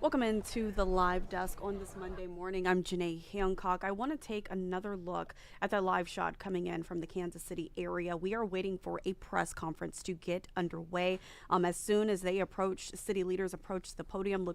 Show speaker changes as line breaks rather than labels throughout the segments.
Welcome into the live desk on this Monday morning. I'm Janae Hancock. I want to take another look at that live shot coming in from the Kansas City area. We are waiting for a press conference to get underway. As soon as city leaders approach the podium,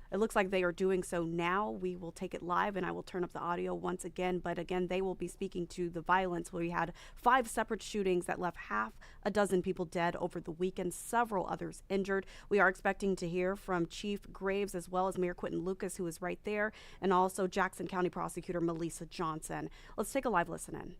it looks like they are doing so now. We will take it live and I will turn up the audio once again. But again, they will be speaking to the violence where we had 5 separate shootings that left half a dozen people dead over the weekend, several others injured. We are expecting to hear from Chief Graves as well as Mayor Quentin Lucas, who is right there, and also Jackson County Prosecutor Melissa Johnson. Let's take a live listen in.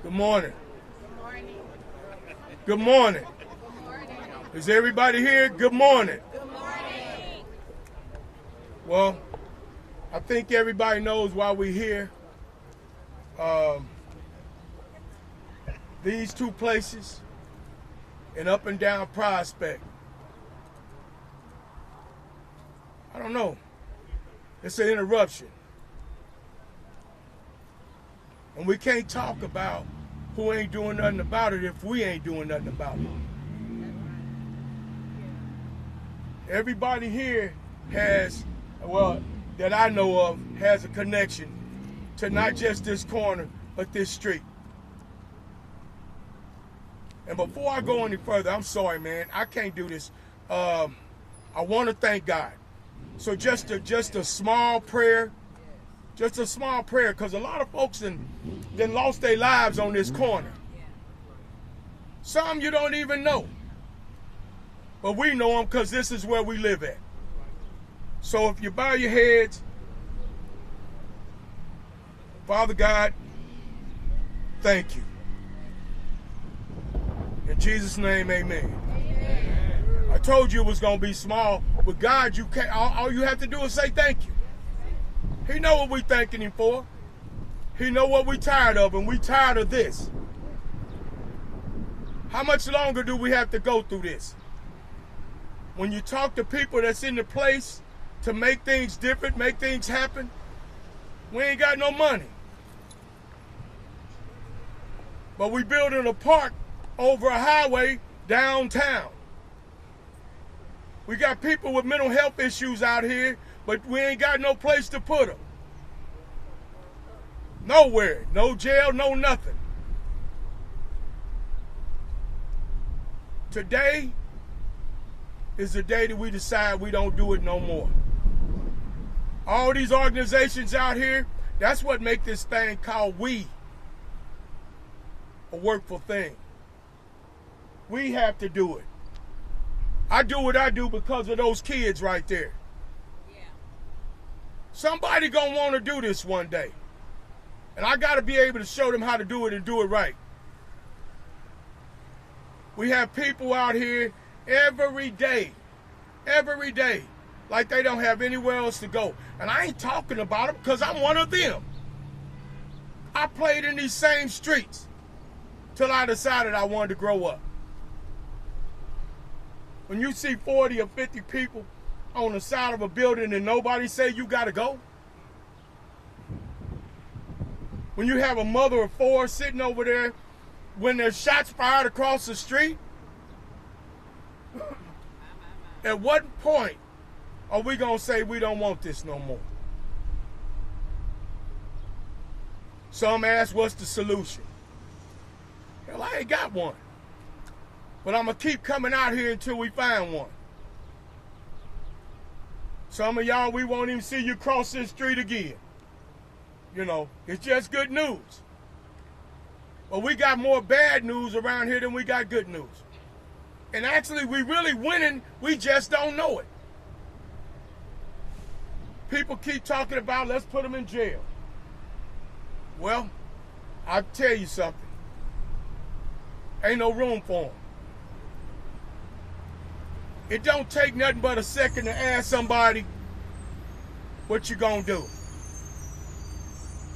Good morning.
Good morning.
Good morning.
Good morning.
Is everybody here? Good morning.
Good morning.
Well, I think everybody knows why we're here. These two places, and up and down Prospect. I don't know. It's an interruption. And we can't talk about who ain't doing nothing about it if we ain't doing nothing about it. Everybody here has, well, that I know of, has a connection to not just this corner, but this street. And before I go any further, I'm sorry, man, I can't do this. I want to thank God. So just a small prayer. Just a small prayer, because a lot of folks then lost their lives on this corner. Some you don't even know. But we know them because this is where we live at. So if you bow your heads, Father God, thank you. In Jesus' name, amen. I told you it was going to be small. With God, you can't. All you have to do is say thank you. He know what we thanking him for. He know what we tired of, and we tired of this. How much longer do we have to go through this? When you talk to people that's in the place to make things different, make things happen, we ain't got no money. But we building a park over a highway downtown. We got people with mental health issues out here, but we ain't got no place to put them. Nowhere. No jail, no nothing. Today is the day that we decide we don't do it no more. All these organizations out here, that's what make this thing called we a workful thing. We have to do it. I do what I do because of those kids right there. Somebody gonna want to do this one day. And I gotta be able to show them how to do it and do it right. We have people out here every day, like they don't have anywhere else to go. And I ain't talking about them because I'm one of them. I played in these same streets till I decided I wanted to grow up. When you see 40 or 50 people on the side of a building and nobody say you gotta go, When you have a mother of 4 sitting over there, when there's shots fired across the street, at what point are we going to say we don't want this no more? Some ask, what's the solution? Hell, I ain't got one. But I'm going to keep coming out here until we find one. Some of y'all, we won't even see you cross this street again. You know, it's just good news. But we got more bad news around here than we got good news. And actually, we really winning, we just don't know it. People keep talking about, let's put them in jail. Well, I'll tell you something. Ain't no room for them. It don't take nothing but a second to ask somebody what you gonna do.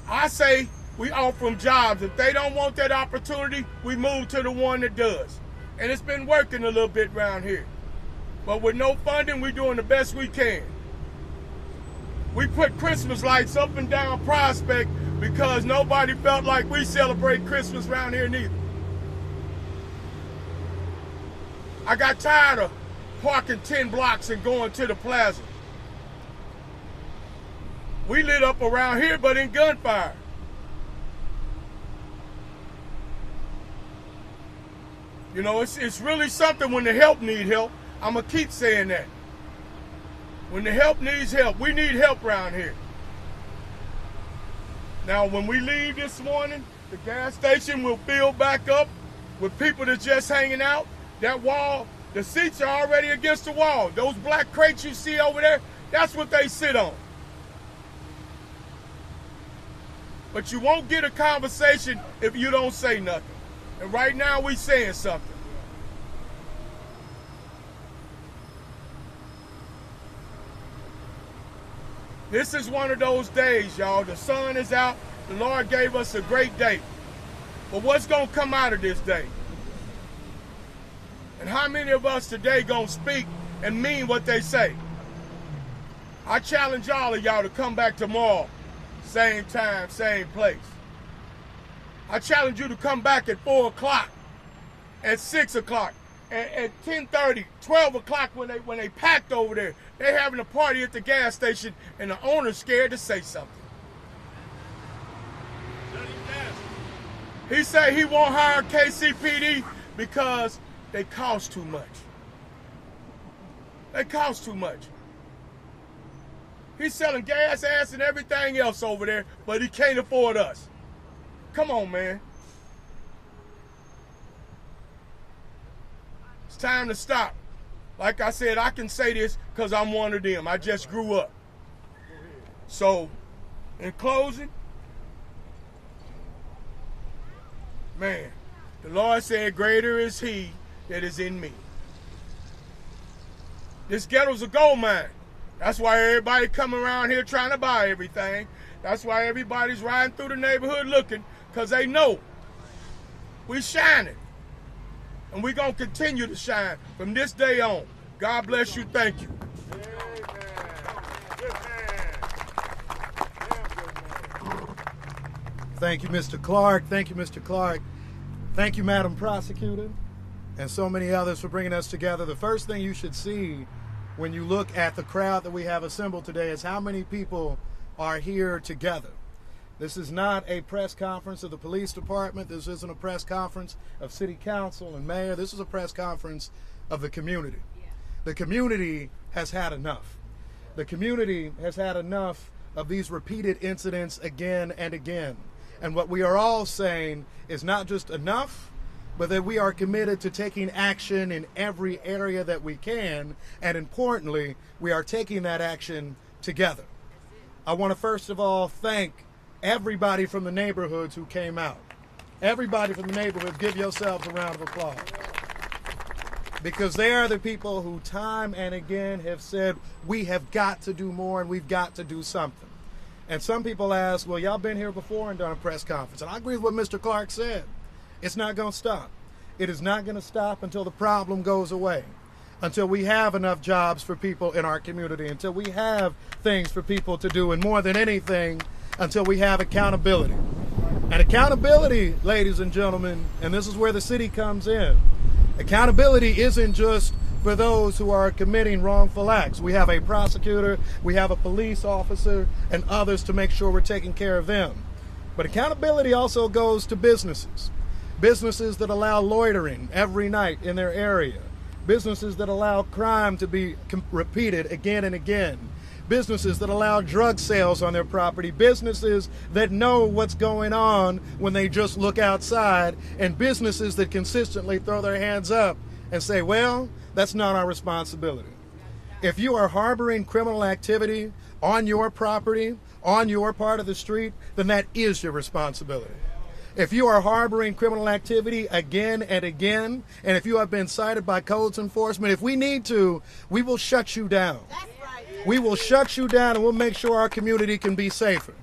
I say we offer them jobs. If they don't want that opportunity, we move to the one that does. And it's been working a little bit around here. But with no funding, we're doing the best we can. We put Christmas lights up and down Prospect because nobody felt like we celebrate Christmas around here neither. I got tired of parking 10 blocks and going to the plaza. We lit up around here, but in gunfire. You know, it's really something when the help need help. I'm going to keep saying that. When the help needs help, we need help around here. Now, when we leave this morning, the gas station will fill back up with people that's just hanging out. That wall, the seats are already against the wall. Those black crates you see over there, that's what they sit on. But you won't get a conversation if you don't say nothing. And right now we saying something. This is one of those days, y'all. The sun is out. The Lord gave us a great day. But what's going to come out of this day? And how many of us today going to speak and mean what they say? I challenge all of y'all to come back tomorrow. Same time, same place. I challenge you to come back at 4 o'clock, at 6 o'clock, at 10:30, 12 o'clock when they packed over there. They having a party at the gas station and the owner's scared to say something. He said he won't hire KCPD because they cost too much. They cost too much. He's selling gas, ass, and everything else over there, but he can't afford us. Come on, man. It's time to stop. Like I said, I can say this because I'm one of them. I just grew up. So, in closing, man, the Lord said, greater is he that is in me. This ghetto's a gold mine. That's why everybody coming around here trying to buy everything. That's why everybody's riding through the neighborhood looking, because they know we shining. And we're going to continue to shine from this day on. God bless you. Thank you.
Thank you, Mr. Clark. Thank you, Mr. Clark. Thank you, Madam Prosecutor, and so many others for bringing us together. The first thing you should see when you look at the crowd that we have assembled today is how many people are here together. This is not a press conference of the police department. This isn't a press conference of city council and mayor. This is a press conference of the community. The community has had enough. The community has had enough of these repeated incidents again and again. And what we are all saying is not just enough, but that we are committed to taking action in every area that we can. And importantly, we are taking that action together. I want to first of all thank everybody from the neighborhoods who came out. Everybody from the neighborhoods, give yourselves a round of applause. Because they are the people who time and again have said, we have got to do more and we've got to do something. And some people ask, well, y'all been here before and done a press conference. And I agree with what Mr. Clark said. It's not going to stop. It is not going to stop until the problem goes away, until we have enough jobs for people in our community, until we have things for people to do, and more than anything, until we have accountability. And accountability, ladies and gentlemen, and this is where the city comes in. Accountability isn't just for those who are committing wrongful acts. We have a prosecutor, we have a police officer, and others to make sure we're taking care of them. But accountability also goes to businesses. Businesses that allow loitering every night in their area. Businesses that allow crime to be repeated again and again. Businesses that allow drug sales on their property. Businesses that know what's going on when they just look outside. And businesses that consistently throw their hands up and say, well, that's not our responsibility. If you are harboring criminal activity on your property, on your part of the street, then that is your responsibility. If you are harboring criminal activity again and again, and if you have been cited by codes enforcement, if we need to, we will shut you down. We will shut you down and we'll make sure our community can be safer.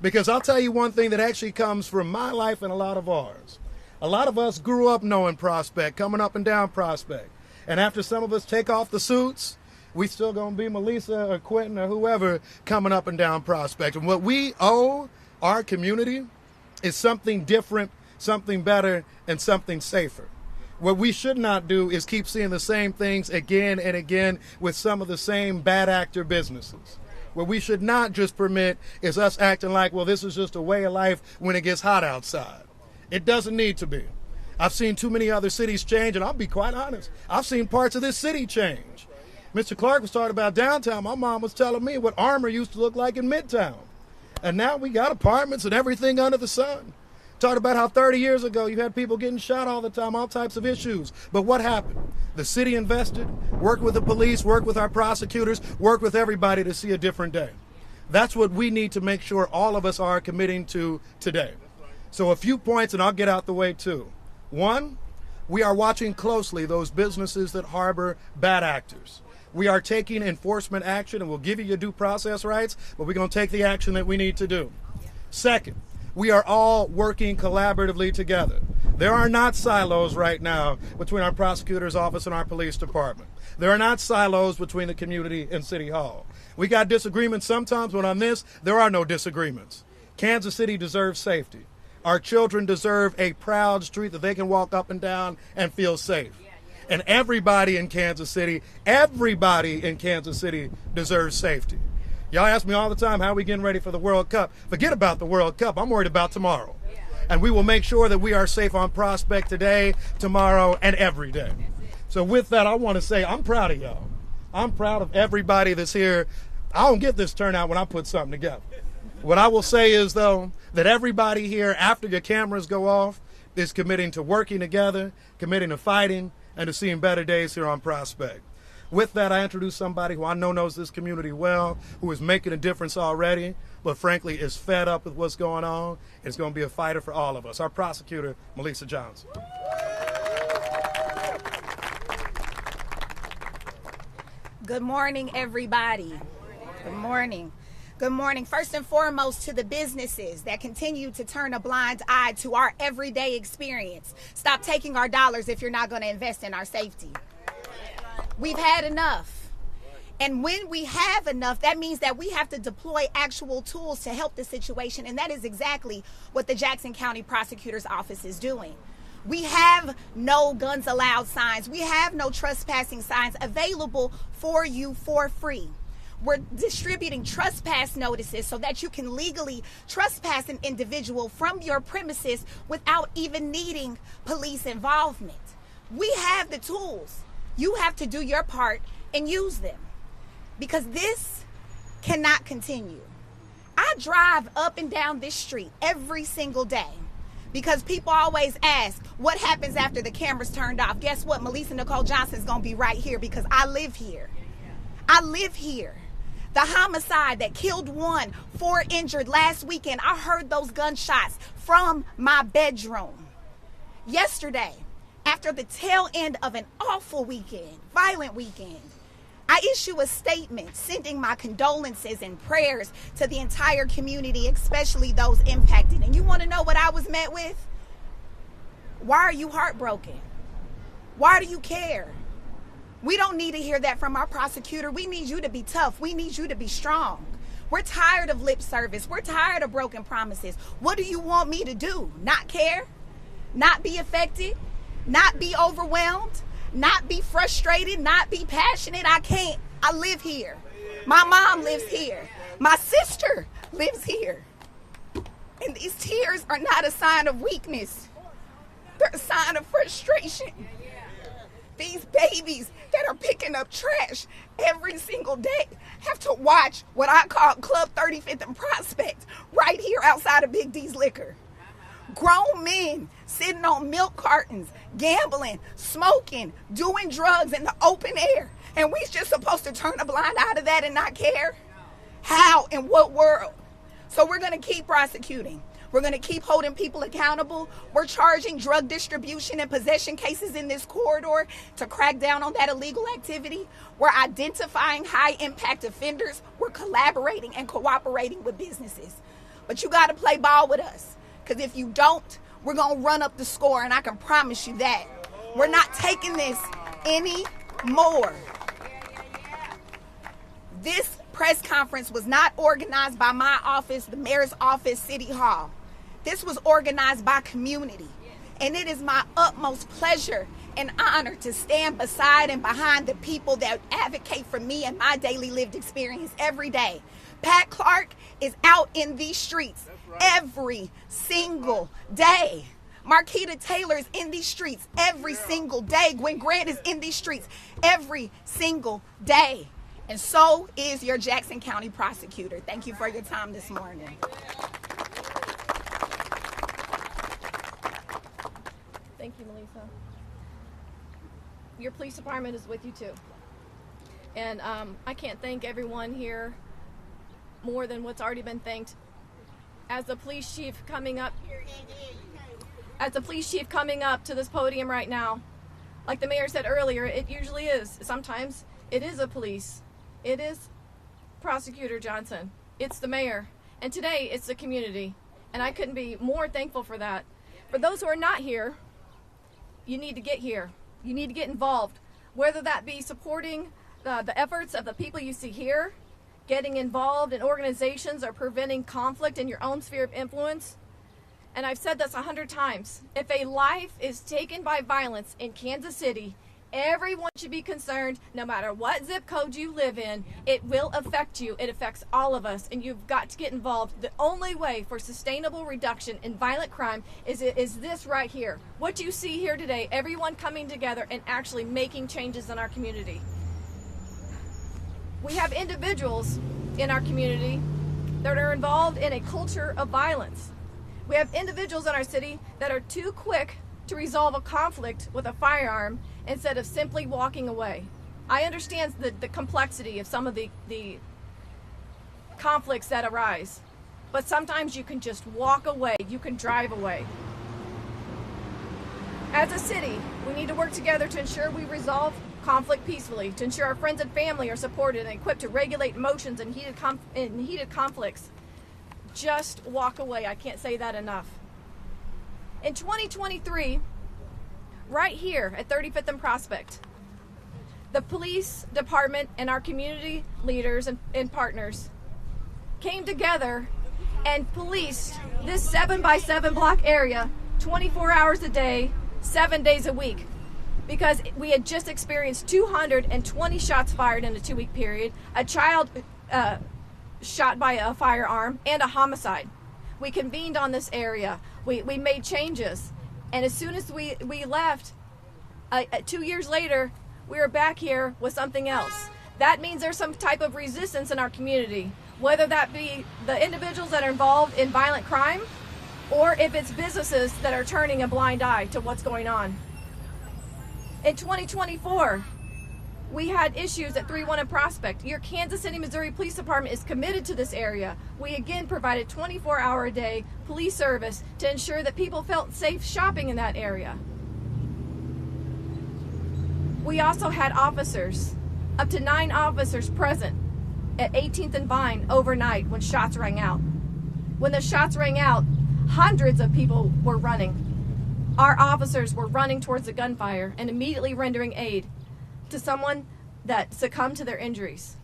Because I'll tell you one thing that actually comes from my life and a lot of ours. A lot of us grew up knowing Prospect, coming up and down Prospect. And after some of us take off the suits, we still gonna be Melissa or Quentin or whoever coming up and down Prospect. And what we owe our community is something different, something better, and something safer. What we should not do is keep seeing the same things again and again with some of the same bad actor businesses. What we should not just permit is us acting like, well, this is just a way of life when it gets hot outside. It doesn't need to be. I've seen too many other cities change, and I'll be quite honest, I've seen parts of this city change. Mr. Clark was talking about downtown. My mom was telling me what Armour used to look like in Midtown. And now we got apartments and everything under the sun. Talked about how 30 years ago you had people getting shot all the time, all types of issues. But what happened? The city invested, worked with the police, worked with our prosecutors, worked with everybody to see a different day. That's what we need to make sure all of us are committing to today. So a few points, and I'll get out the way too. One, we are watching closely those businesses that harbor bad actors. We are taking enforcement action, and we'll give you your due process rights, but we're going to take the action that we need to do. Second, we are all working collaboratively together. There are not silos right now between our prosecutor's office and our police department. There are not silos between the community and City Hall. We got disagreements sometimes, but on this, there are no disagreements. Kansas City deserves safety. Our children deserve a proud street that they can walk up and down and feel safe. And everybody in Kansas City deserves safety. Y'all ask me all the time, how are we getting ready for the World Cup? Forget about the World Cup. I'm worried about tomorrow. And we will make sure that we are safe on Prospect today, tomorrow, and every day. So with that, I want to say I'm proud of y'all. I'm proud of everybody that's here. I don't get this turnout when I put something together. What I will say is, though, that everybody here, after your cameras go off, is committing to working together, committing to fighting, and to seeing better days here on Prospect. With that, I introduce somebody who I know knows this community well, who is making a difference already, but frankly is fed up with what's going on. It's going to be a fighter for all of us. Our prosecutor, Melissa Johnson.
Good morning, everybody. Good morning. Good morning. First and foremost, to the businesses that continue to turn a blind eye to our everyday experience. Stop taking our dollars if you're not going to invest in our safety. We've had enough. And when we have enough, that means that we have to deploy actual tools to help the situation. And that is exactly what the Jackson County Prosecutor's Office is doing. We have no guns allowed signs. We have no trespassing signs available for you for free. We're distributing trespass notices so that you can legally trespass an individual from your premises without even needing police involvement. We have the tools. You have to do your part and use them, because this cannot continue. I drive up and down this street every single day because people always ask, what happens after the camera's turned off? Guess what? Melissa Nicole Johnson's going to be right here because I live here. I live here. The homicide that killed 1, 4 injured last weekend, I heard those gunshots from my bedroom. Yesterday, after the tail end of an awful weekend, violent weekend, I issue a statement sending my condolences and prayers to the entire community, especially those impacted. And you want to know what I was met with? Why are you heartbroken? Why do you care? We don't need to hear that from our prosecutor. We need you to be tough. We need you to be strong. We're tired of lip service. We're tired of broken promises. What do you want me to do? Not care? Not be affected? Not be overwhelmed? Not be frustrated? Not be passionate? I can't. I live here. My mom lives here. My sister lives here. And these tears are not a sign of weakness. They're a sign of frustration. These babies that are picking up trash every single day have to watch what I call Club 35th and Prospect right here outside of Big D's Liquor. Grown men sitting on milk cartons, gambling, smoking, doing drugs in the open air. And we just supposed to turn a blind eye to that and not care? How? In what world? So we're going to keep prosecuting. We're going to keep holding people accountable. We're charging drug distribution and possession cases in this corridor to crack down on that illegal activity. We're identifying high-impact offenders. We're collaborating and cooperating with businesses. But you got to play ball with us, because if you don't, we're going to run up the score, and I can promise you that. We're not taking this anymore. This press conference was not organized by my office, the mayor's office, City Hall. This was organized by community. And it is my utmost pleasure and honor to stand beside and behind the people that advocate for me and my daily lived experience every day. Pat Clark is out in these streets every single day. Marquita Taylor is in these streets every single day. Gwen Grant is in these streets every single day. And so is your Jackson County prosecutor. Thank you for your time this morning.
Thank you, Melissa. Your police department is with you too. And I can't thank everyone here more than what's already been thanked. As the police chief coming up to this podium right now, like the mayor said earlier, it usually is. Sometimes it is a police. It is Prosecutor Johnson. It's the mayor. And today it's the community. And I couldn't be more thankful for that. For those who are not here, you need to get here. You need to get involved. Whether that be supporting the efforts of the people you see here, getting involved in organizations, or preventing conflict in your own sphere of influence. And I've said this 100 times. If a life is taken by violence in Kansas City, everyone should be concerned. No matter what zip code you live in, it will affect you. It affects all of us, and you've got to get involved. The only way for sustainable reduction in violent crime is this right here. What you see here today, everyone coming together and actually making changes in our community. We have individuals in our community that are involved in a culture of violence. We have individuals in our city that are too quick to resolve a conflict with a firearm instead of simply walking away. I understand the complexity of some of the conflicts that arise, but sometimes you can just walk away, you can drive away. As a city, we need to work together to ensure we resolve conflict peacefully, to ensure our friends and family are supported and equipped to regulate emotions in heated conflicts. Just walk away. I can't say that enough. In 2023, right here at 35th and Prospect, the police department and our community leaders and partners came together and policed this 7x7 block area 24 hours a day, 7 days a week, because we had just experienced 220 shots fired in a 2-week period, a child shot by a firearm, and a homicide. We convened on this area. We made changes. And as soon as we left, 2 years later, we were back here with something else. That means there's some type of resistance in our community, whether that be the individuals that are involved in violent crime, or if it's businesses that are turning a blind eye to what's going on. In 2024, we had issues at 3-1 and Prospect. Your Kansas City, Missouri Police Department is committed to this area. We again provided 24-hour-a-day police service to ensure that people felt safe shopping in that area. We also had officers, up to 9 officers present at 18th and Vine overnight when shots rang out. When the shots rang out, hundreds of people were running. Our officers were running towards the gunfire and immediately rendering aid to someone that succumbed to their injuries.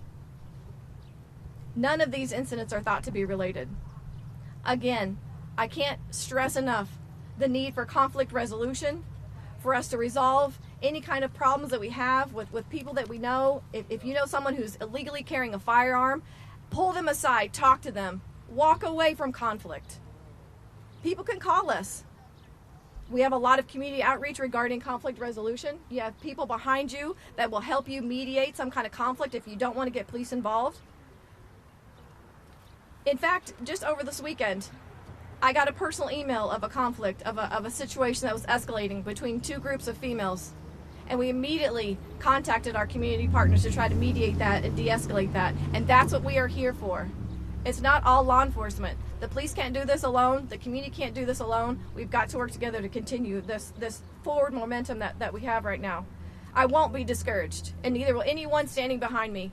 None of these incidents are thought to be related. Again, I can't stress enough the need for conflict resolution, for us to resolve any kind of problems that we have with people that we know. If you know someone who's illegally carrying a firearm, pull them aside, talk to them, walk away from conflict. People can call us. We have a lot of community outreach regarding conflict resolution. You have people behind you that will help you mediate some kind of conflict if you don't want to get police involved. In fact, just over this weekend, I got a personal email of a conflict, of a situation that was escalating between two groups of females. And we immediately contacted our community partners to try to mediate that and de-escalate that. And that's what we are here for. It's not all law enforcement. The police can't do this alone. The community can't do this alone. We've got to work together to continue this forward momentum that we have right now. I won't be discouraged, and neither will anyone standing behind me.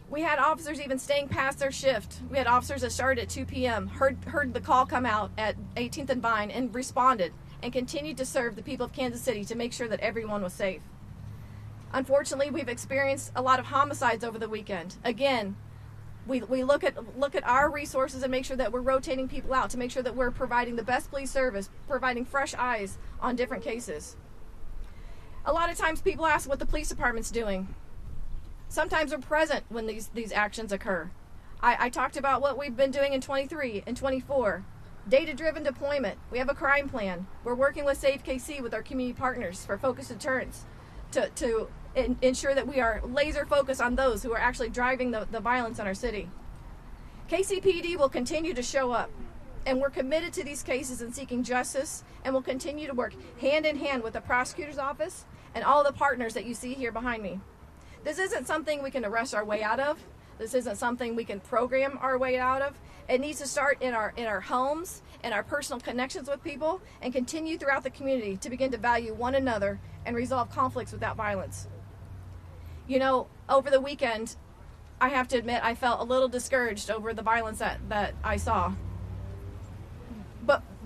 We had officers even staying past their shift. We had officers that started at 2 p.m., heard the call come out at 18th and Vine, and responded and continued to serve the people of Kansas City to make sure that everyone was safe. Unfortunately, we've experienced a lot of homicides over the weekend. Again, we look at our resources and make sure that we're rotating people out to make sure that we're providing the best police service, providing fresh eyes on different cases. A lot of times people ask what the police department's doing. Sometimes we're present when these actions occur. I talked about what we've been doing in 23 and 24. Data-driven deployment. We have a crime plan. We're working with Save KC with our community partners for focused deterrence to ensure that we are laser focused on those who are actually driving the violence in our city. KCPD will continue to show up, and we're committed to these cases and seeking justice, and will continue to work hand in hand with the prosecutor's office and all the partners that you see here behind me. This isn't something we can arrest our way out of. This isn't something we can program our way out of. It needs to start in our homes and our personal connections with people, and continue throughout the community to begin to value one another and resolve conflicts without violence. You know, over the weekend, I have to admit I felt a little discouraged over the violence that I saw.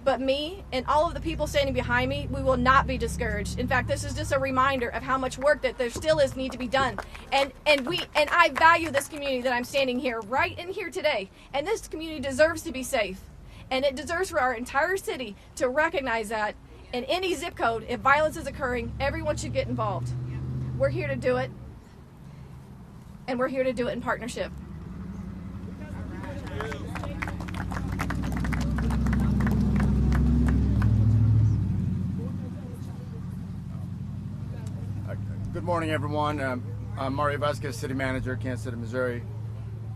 But me and all of the people standing behind me, we will not be discouraged. In fact, this is just a reminder of how much work that there still is need to be done. And I value this community that I'm standing here, right in here today. And this community deserves to be safe. And it deserves for our entire city to recognize that in any zip code, if violence is occurring, everyone should get involved. We're here to do it. And we're here to do it in partnership.
Good morning, everyone. I'm Mario Vasquez, City Manager, Kansas City, Missouri.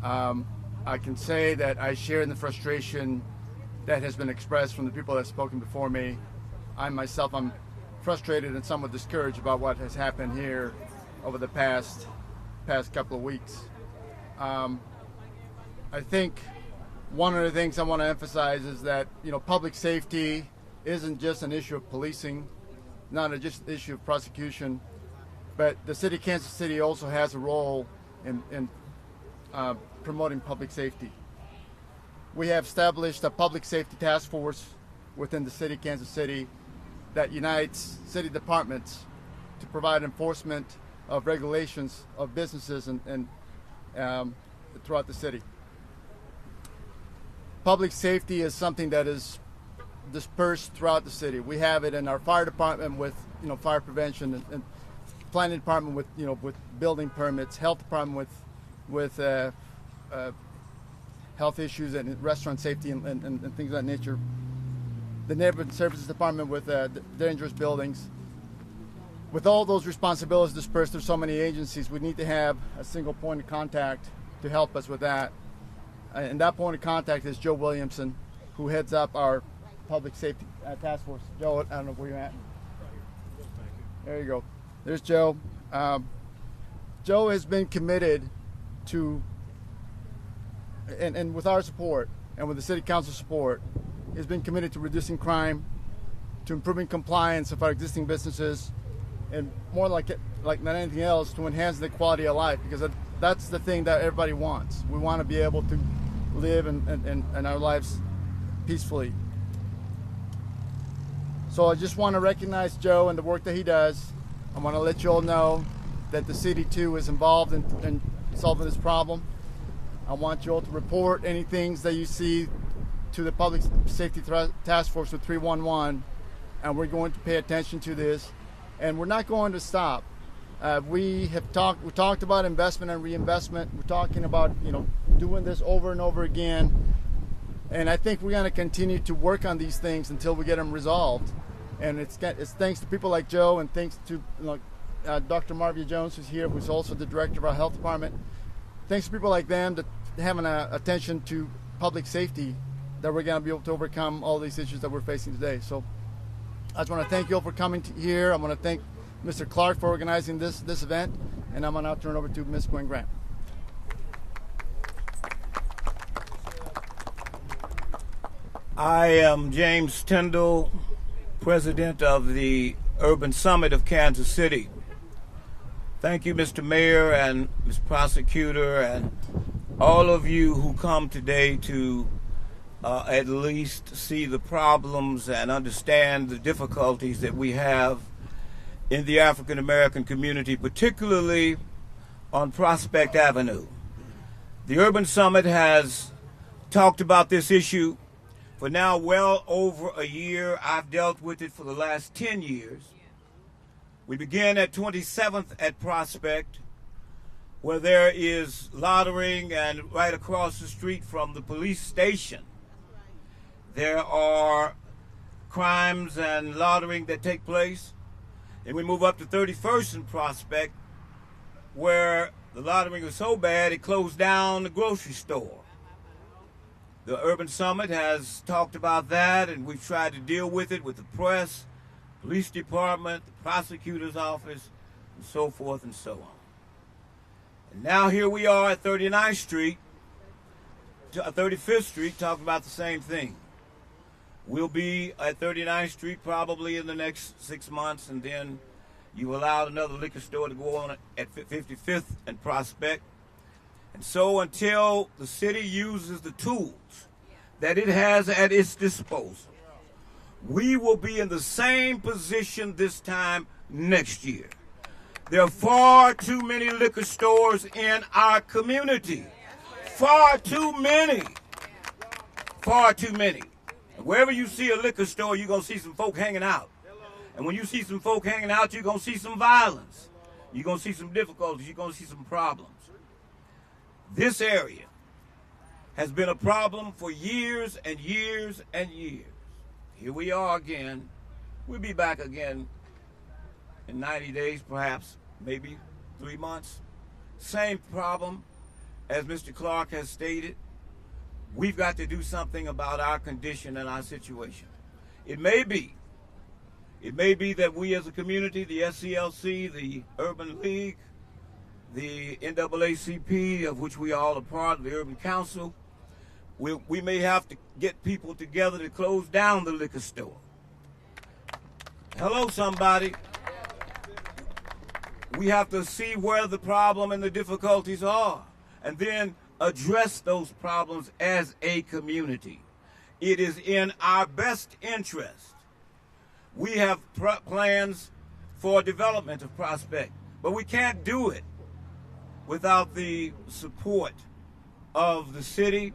I can say that I share in the frustration that has been expressed from the people that have spoken before me. I'm frustrated and somewhat discouraged about what has happened here over the past couple of weeks. I think one of the things I want to emphasize is that, you know, public safety isn't just an issue of policing, not just an issue of prosecution. But the city of Kansas City also has a role in promoting public safety. We have established a public safety task force within the city of Kansas City that unites city departments to provide enforcement of regulations of businesses and throughout the city. Public safety is something that is dispersed throughout the city. We have it in our fire department with, you know, fire prevention, and planning department with, you know, with building permits, health department with health issues and restaurant safety and things of that nature. The neighborhood services department with dangerous buildings. With all those responsibilities dispersed through so many agencies, we need to have a single point of contact to help us with that. And that point of contact is Joe Williamson, who heads up our public safety task force. Joe, I don't know where you're at. There you go. There's Joe. Joe has been committed to, and with our support and with the city council support, has been committed to reducing crime, to improving compliance of our existing businesses, and more like than anything else, to enhance the quality of life, because that's the thing that everybody wants. We want to be able to live in our lives peacefully. So I just want to recognize Joe and the work that he does. I want to let you all know that the city too is involved in solving this problem. I want you all to report any things that you see to the Public Safety Task Force with 311, and we're going to pay attention to this, and we're not going to stop. We talked about investment and reinvestment. We're talking about, doing this over and over again, and I think we're going to continue to work on these things until we get them resolved. And it's thanks to people like Joe, and thanks to Dr. Marvia Jones, who's here, who's also the director of our health department. Thanks to people like them that having attention to public safety, that we're going to be able to overcome all these issues that we're facing today. So I just want to thank you all for coming here. I want to thank Mr. Clark for organizing this event, and I'm going to now turn it over to Ms. Gwen Grant.
I am James Tyndall, president of the Urban Summit of Kansas City. Thank you, Mr. Mayor and Ms. Prosecutor, and all of you who come today to at least see the problems and understand the difficulties that we have in the African American community, particularly on Prospect Avenue. The Urban Summit has talked about this issue for now well over a year. I've dealt with it for the last 10 years. We began at 27th at Prospect, where there is loitering, and right across the street from the police station, there are crimes and loitering that take place. And we move up to 31st and Prospect, where the loitering was so bad it closed down the grocery store. The Urban Summit has talked about that, and we've tried to deal with it with the press, police department, the prosecutor's office, and so forth and so on. And now here we are at 39th Street, 35th Street, talking about the same thing. We'll be at 39th Street probably in the next 6 months, and then you allowed another liquor store to go on at 55th and Prospect. And so until the city uses the tools that it has at its disposal, we will be in the same position this time next year. There are far too many liquor stores in our community. Far too many. Far too many. And wherever you see a liquor store, you're going to see some folk hanging out. And when you see some folk hanging out, you're going to see some violence. You're going to see some difficulties. You're going to see some problems. This area has been a problem for years and years and years. Here we are again. We'll be back again in 90 days, perhaps, maybe 3 months. Same problem, as Mr. Clark has stated. We've got to do something about our condition and our situation. It may be that we as a community, the SCLC, the Urban League, the NAACP, of which we are all a part of, the Urban Council, we may have to get people together to close down the liquor store. Hello, somebody. We have to see where the problem and the difficulties are, and then address those problems as a community. It is in our best interest. We have plans for development of Prospect, but we can't do it without the support of the city,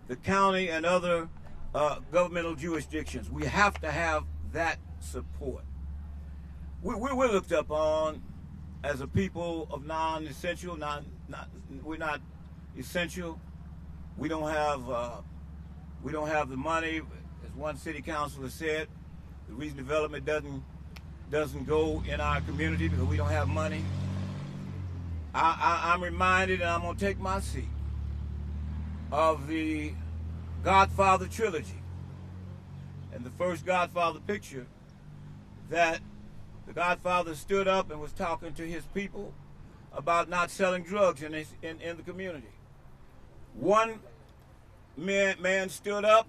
the county, and other governmental jurisdictions. We have to have that support. We're looked up on as a people of non-essential. We're not essential. We don't have the money. As one city councilor said, the reason development doesn't go in our community because we don't have money. I'm reminded, and I'm going to take my seat, of the Godfather trilogy and the first Godfather picture, that the Godfather stood up and was talking to his people about not selling drugs in the community. One man stood up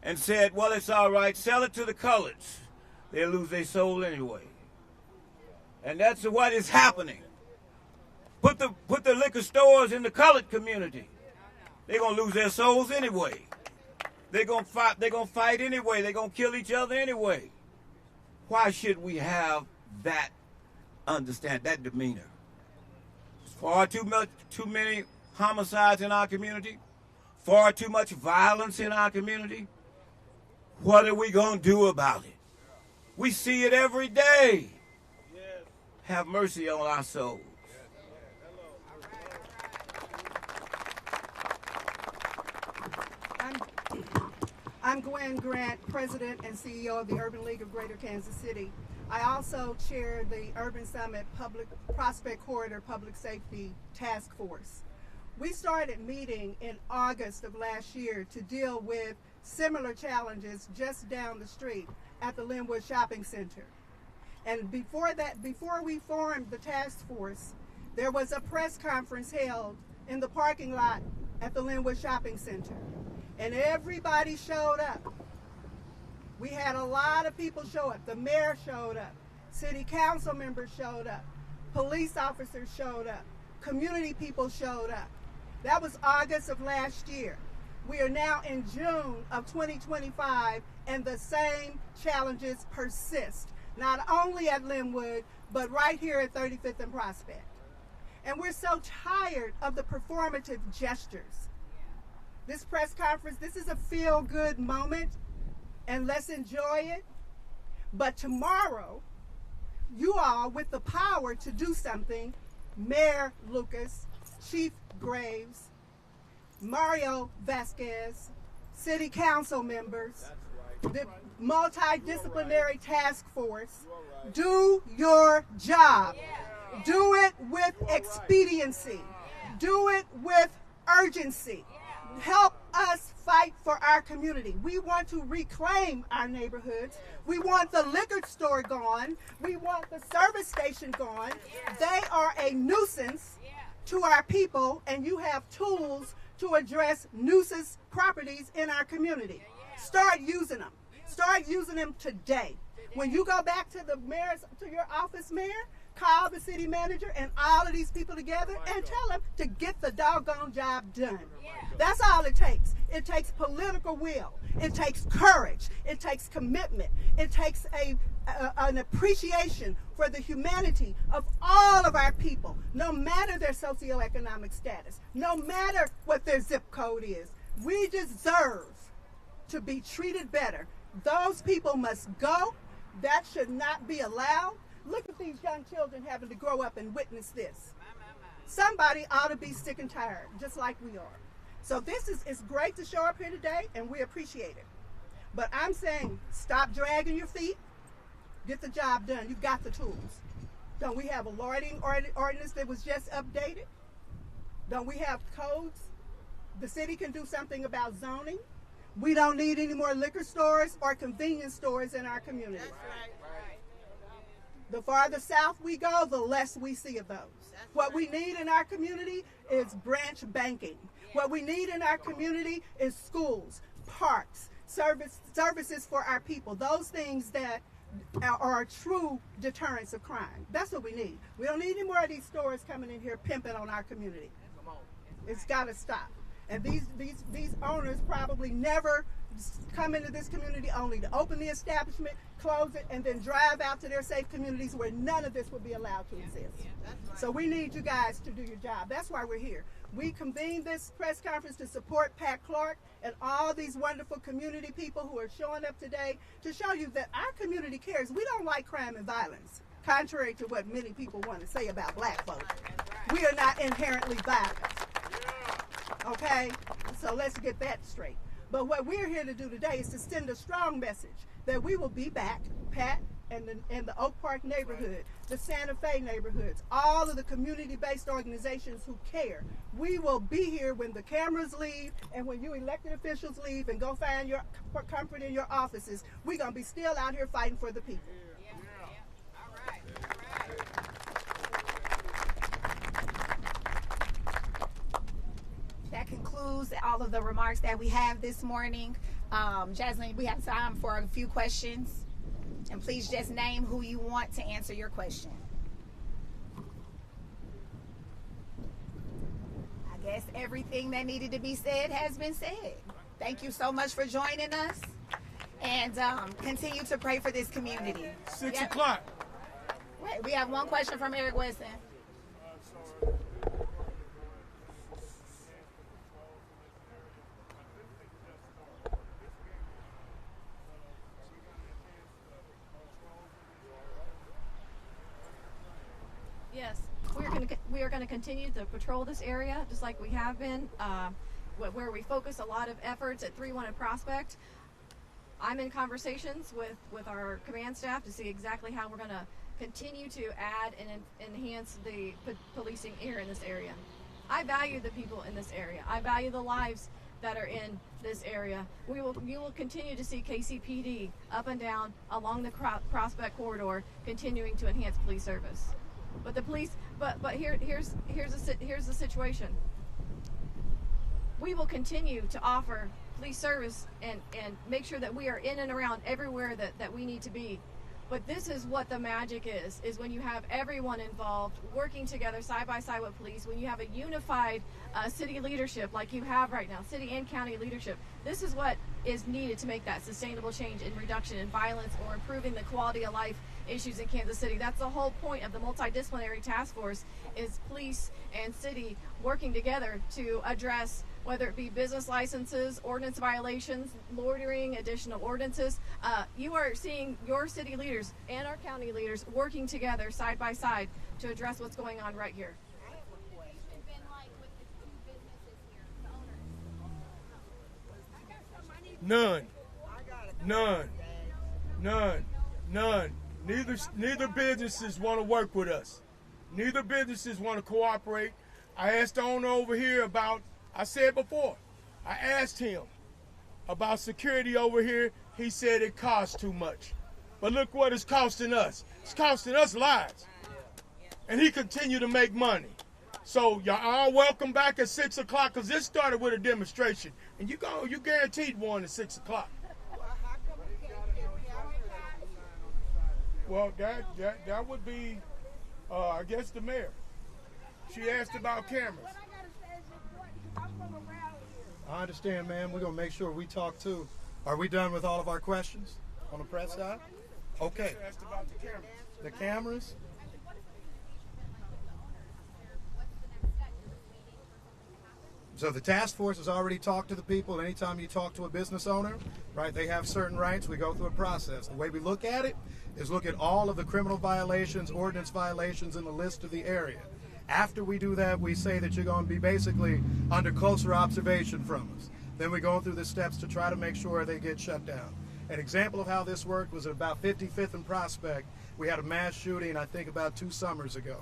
and said, well, it's all right, sell it to the coloreds. They'll lose their soul anyway. And that's what is happening. Put the liquor stores in the colored community. They're going to lose their souls anyway. They're going to fight anyway. They're going to kill each other anyway. Why should we have that demeanor? There's far too many homicides in our community, far too much violence in our community. What are we going to do about it? We see it every day. Have mercy on our souls.
I'm Gwen Grant, President and CEO of the Urban League of Greater Kansas City. I also chair the Urban Summit Prospect Corridor Public Safety Task Force. We started meeting in August of last year to deal with similar challenges just down the street at the Linwood Shopping Center. And before we formed the task force, there was a press conference held in the parking lot at the Linwood Shopping Center. And everybody showed up. We had a lot of people show up. The mayor showed up. City council members showed up. Police officers showed up. Community people showed up. That was August of last year. We are now in June of 2025, and the same challenges persist, not only at Linwood, but right here at 35th and Prospect. And we're so tired of the performative gestures. This press conference, this is a feel-good moment, and let's enjoy it. But tomorrow, you all with the power to do something, Mayor Lucas, Chief Graves, Mario Vasquez, City Council members, the multidisciplinary task force, do your job. Do it with expediency. Do it with urgency. Help us fight for our community. We want to reclaim our neighborhoods. We want the liquor store gone. We want the service station gone. They are a nuisance to our people, and you have tools to address nuisance properties in our community. Start using them. Start using them today. When you go back to your office, Mayor, call the city manager and all of these people together and tell them to get the doggone job done. That's all it takes. It takes political will. It takes courage. It takes commitment. It takes an appreciation for the humanity of all of our people, no matter their socioeconomic status, no matter what their zip code is. We deserve to be treated better. Those people must go. That should not be allowed. Look at these young children having to grow up and witness this. Somebody ought to be sick and tired, just like we are. So it's great to show up here today, and we appreciate it. But I'm saying, stop dragging your feet. Get the job done. You've got the tools. Don't we have a loitering ordinance that was just updated? Don't we have codes? The city can do something about zoning. We don't need any more liquor stores or convenience stores in our community. That's right. The farther south we go, the less we see of those. What we need in our community is branch banking. What we need in our community is schools, parks, services for our people. Those things that are true deterrents of crime. That's what we need. We don't need any more of these stores coming in here pimping on our community. It's got to stop. And these owners probably never come into this community only to open the establishment, close it, and then drive out to their safe communities where none of this will be allowed to exist. So we need you guys to do your job. That's why we're here. We convened this press conference to support Pat Clark and all these wonderful community people who are showing up today to show you that our community cares. We don't like crime and violence, contrary to what many people want to say about black folks. We are not inherently violent. Okay? So let's get that straight. But what we're here to do today is to send a strong message that we will be back, Pat, and the Oak Park neighborhood, the Santa Fe neighborhoods, all of the community-based organizations who care. We will be here when the cameras leave and when you elected officials leave and go find your comfort in your offices. We're going to be still out here fighting for the people.
All right.
That concludes all of the remarks that we have this morning. Jasmine, we have time for a few questions. And please just name who you want to answer your question. I guess everything that needed to be said has been said. Thank you so much for joining us. And continue to pray for this community.
6 o'clock.
Wait, we have one question from Eric Weston.
we are going to continue to patrol this area just like we have been, where we focus a lot of efforts at 3-1 and Prospect. I'm in conversations with our command staff to see exactly how we're going to continue to add and enhance the policing here in this area. I value the people in this area. I value the lives that are in this area. You will continue to see KCPD up and down along the Prospect corridor, continuing to enhance police service. But the police, but here's the situation. We will continue to offer police service and make sure that we are in and around everywhere that we need to be. But this is what the magic is when you have everyone involved working together side by side with police, when you have a unified city leadership like you have right now, city and county leadership. This is what is needed to make that sustainable change in reduction in violence or improving the quality of life issues in Kansas City. That's the whole point of the multidisciplinary task force, is police and city working together to address whether it be business licenses, ordinance violations, loitering, additional ordinances. You are seeing your city leaders and our county leaders working together side by side to address what's going on right here.
None. Neither businesses want to work with us. Neither businesses want to cooperate. I asked the owner over here about, I said before, I asked him about security over here. He said it costs too much. But look what it's costing us. It's costing us lives. And he continued to make money. So y'all all welcome back at 6 o'clock, because this started with a demonstration. And you guaranteed one at 6 o'clock. Well, that would be, I guess, the mayor. She asked about cameras.
I understand, ma'am. We're going to make sure we talk too. Are we done with all of our questions on the press side? Okay.
She asked about the cameras.
The cameras? So the task force has already talked to the people. Anytime you talk to a business owner, right, they have certain rights. We go through a process. The way we look at it is look at all of the criminal violations, ordinance violations in the list of the area. After we do that, we say that you're going to be basically under closer observation from us. Then we go through the steps to try to make sure they get shut down. An example of how this worked was at about 55th and Prospect. We had a mass shooting, I think, about 2 summers ago.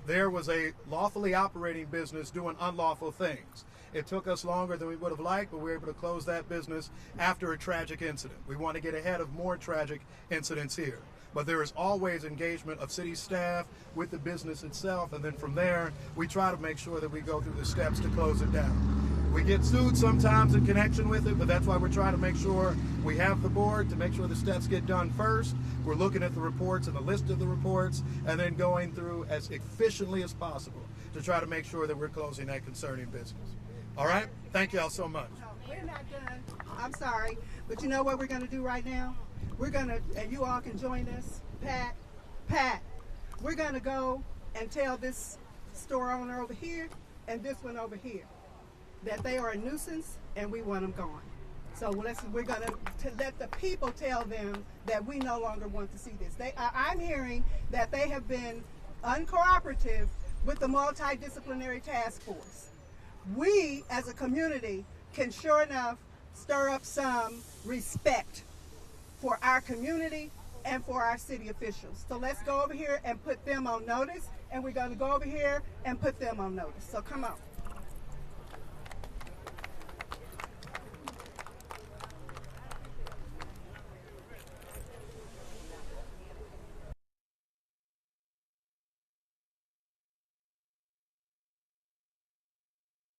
There was a lawfully operating business doing unlawful things. It took us longer than we would have liked, but we were able to close that business after a tragic incident. We want to get ahead of more tragic incidents here. But there is always engagement of city staff with the business itself, and then from there, we try to make sure that we go through the steps to close it down. We get sued sometimes in connection with it, but that's why we're trying to make sure we have the board to make sure the steps get done first. We're looking at the reports and the list of the reports, and then going through as efficiently as possible to try to make sure that we're closing that concerning business. All right? Thank you all so much.
We're not done. I'm sorry, but you know what we're going to do right now? We're going to, and you all can join us, Pat, we're going to go and tell this store owner over here and this one over here that they are a nuisance and we want them gone. So we're going to let the people tell them that we no longer want to see this. I'm hearing that they have been uncooperative with the multidisciplinary task force. We, as a community, can sure enough stir up some respect for our community and for our city officials. So let's go over here and put them on notice, and we're going to go over here and put them on notice. So come on.